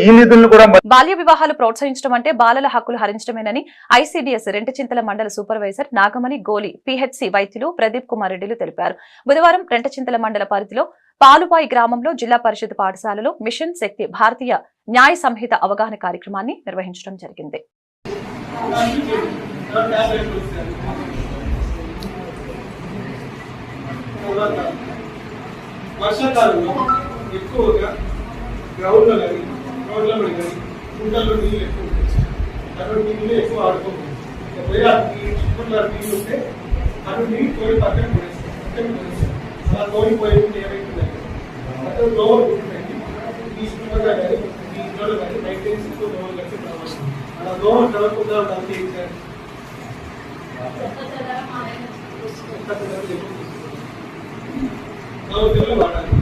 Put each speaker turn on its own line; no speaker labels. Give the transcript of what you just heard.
ఈ నిధులను కూడా
బాల్య వివాహాలు ప్రోత్సహించడం అంటే బాలల హక్కులు హరించడమేనని ఐసీడీఎస్ రెంటచింతల మండల సూపర్వైజర్ నాగమణి గోలి పీహెచ్సీ వైద్యులు ప్రదీప్ కుమార్ రెడ్డిలు తెలిపారు. బుధవారం రెంటచింతల మండల పరిధిలో పాలుబాయి గ్రామంలో జిల్లా పరిషత్ పాఠశాలలో మిషన్ శక్తి భారతీయ న్యాయ సంహిత అవగాహన కార్యక్రమాన్ని నిర్వహించడం జరిగింది.
వర్షాకాలంలో ఎక్కువగా గ్రౌండ్లో కానీ రోడ్లలో కానీ కుంటల్లో నీళ్ళు ఎక్కువ ఉంటాయి. అటువంటి నీళ్ళు ఎక్కువ ఆడుకోవచ్చు. ఒకవేళ చుట్టుపక్కల నీళ్ళు ఉంటే అటు నీళ్ళు తోలి పక్కన పడేస్తాం. అలా తోలిపోయి ఏమైతుందంటే అక్కడ దోమలు ఉంటుందండి. ఈ చుట్టుపక్కల కానీ ఈ ఇంట్లో కానీ మెయింటెనెన్స్ ఎక్కువ దోమలు కలిసి రావచ్చు. అలా దోమలు కలగకుండా ఉండాలంటే ఏం చేయాలి? వాడాలి.